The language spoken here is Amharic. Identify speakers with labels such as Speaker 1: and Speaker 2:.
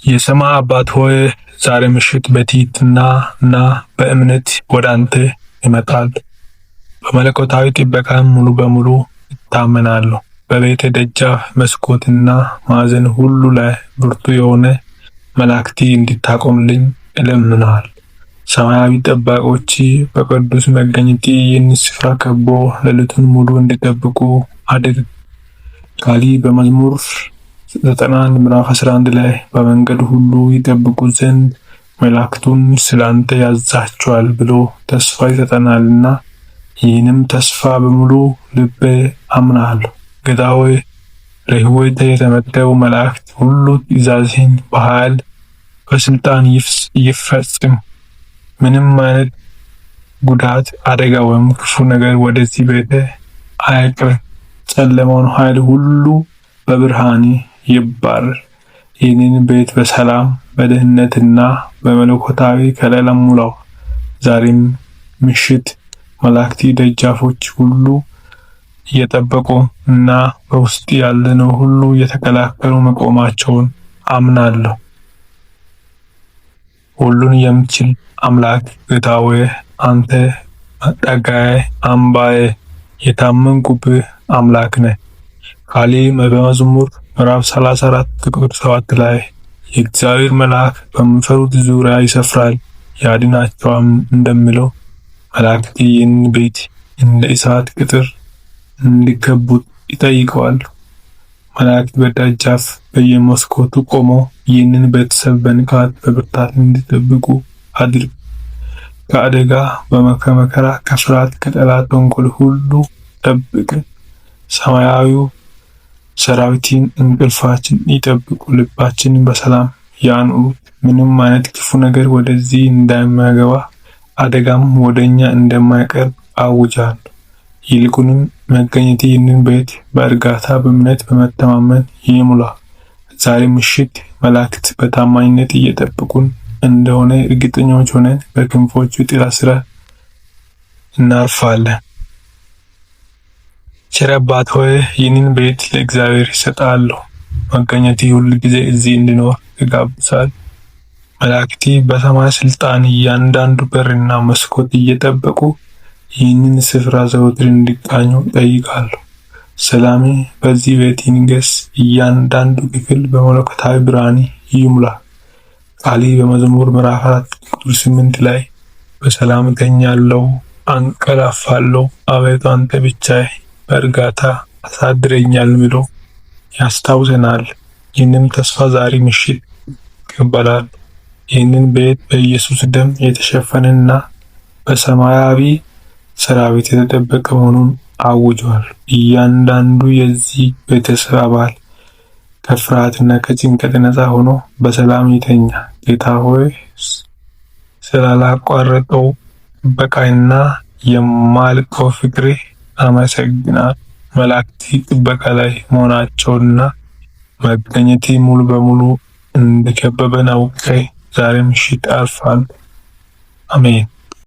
Speaker 1: የሰማይ አባት ሆይ ዛሬ ምሽት በትህትናና በእምነት ወደ አንተ ይመጣል። በመለኮታዊ ጥበቃ ሙሉ በሙሉ እታመናለሁ። በቤተ ደጃፍ መስኮትና ማዕዘን ሁሉ ላይ ብርቱ የሆነ መላእክት እንድታቆምልኝ እለምናል። ሰማያዊ ጠባቆች በቅዱስ መገኘት ይህን ስፍራ ከቦ ሌሊቱን ሙሉ እንዲጠብቁ አድርግ። ቃሊ በመዝሙር 91 ምዕራፍ 11 ላይ በመንገድ ሁሉ ይጠብቁ ዘንድ መላእክቱን ስላንተ ያዛቸዋል ብሎ ተስፋ ይሰጠናልና ይህንም ተስፋ በሙሉ ልቤ አምናለሁ። ጌታ ሆይ ለሕይወቴ የተመደቡ መላእክት ሁሉ ትእዛዝህን በኃይል በስልጣን ይፈጽም። ምንም አይነት ጉዳት፣ አደጋ ወይም ክፉ ነገር ወደዚህ ቤት አይቅረብ። ጨለማውን ኃይል ሁሉ በብርሃን ይባረር። ይህንን ቤት በሰላም በደህንነትና በመለኮታዊ ከለላ ሙላው። ዛሬም ምሽት መላእክት ደጃፎች ሁሉ እየጠበቁ እና በውስጥ ያለነው ሁሉ እየተከላከሉ መቆማቸውን አምናለሁ። ሁሉን የምትችል አምላክ ጌታ ሆይ አንተ መጠጊያዬ፣ አምባዬ፣ የታመንኩብህ አምላክ ነህ። ቃሌ በመዝሙር ምዕራፍ 34 ቁጥር 7 ላይ የእግዚአብሔር መልአክ በሚፈሩት ዙሪያ ይሰፍራል ያድናቸዋል እንደሚለው መላእክት ይህን ቤት እንደ እሳት ቅጥር እንዲከቡት ይጠይቀዋል። መላእክት በደጃፍ በየመስኮቱ ቆሞ ይህንን ቤተሰብ በንቃት በብርታት እንዲጠብቁ አድርግ። ከአደጋ ከመከራ ከፍርሃት ከጠላት ተንኮል ሁሉ ጠብቅ። ሰማያዊው ሰራዊትን እንቅልፋችን ይጠብቁ፣ ልባችንን በሰላም ያኑሩ። ምንም አይነት ክፉ ነገር ወደዚህ እንዳይገባ አደጋም ወደኛ እንደማይቀርብ አውጃለሁ። ይልቁንም መገኘት ይህንን ቤት በእርጋታ በእምነት በመተማመን ይሙላ። ዛሬ ምሽት መላእክት በታማኝነት እየጠበቁን እንደሆነ እርግጠኞች ሆነን በክንፎቹ ጥላ ስር እናርፋለን። ቸር አባት ሆይ ይህንን ቤት ለእግዚአብሔር ይሰጣለሁ። መገኘት ሁል ጊዜ እዚህ እንዲኖር ይጋብዛል። መላእክት በሰማይ ስልጣን እያንዳንዱ በርና መስኮት እየጠበቁ ይህንን ስፍራ ዘወትር እንዲቃኙ ጠይቃለሁ። ሰላሜ በዚህ ቤት ይንገስ። እያንዳንዱ ክፍል በመለኮታዊ ብርሃን ይሙላ። ቃሊ በመዝሙር ምዕራፍ 4 ቁጥር 8 ላይ በሰላም እተኛለሁ፣ አንቀላፋለሁ፣ አቤቱ አንተ ብቻዬ በእርጋታ አሳድረኛል ብሎ ያስታውሰናል። ይህንም ተስፋ ዛሬ ምሽት ይቀበላል። ይህንን ቤት በኢየሱስ ደም የተሸፈነና በሰማያዊ ሰራዊት የተጠበቀ መሆኑን አውጇል። እያንዳንዱ የዚህ ቤተሰብ አባል ከፍርሃትና ከጭንቀት ነፃ ሆኖ በሰላም ይተኛ። ጌታ ሆይ ስላላቋረጠው ጥበቃና የማልቀው ፍቅሬ አመሰግናለሁ። መላእክት ጥበቃ ላይ መሆናቸውና መገኘቴ ሙሉ በሙሉ እንደከበበን አውቄ ዛሬ ምሽት አልፋለሁ። አሜን።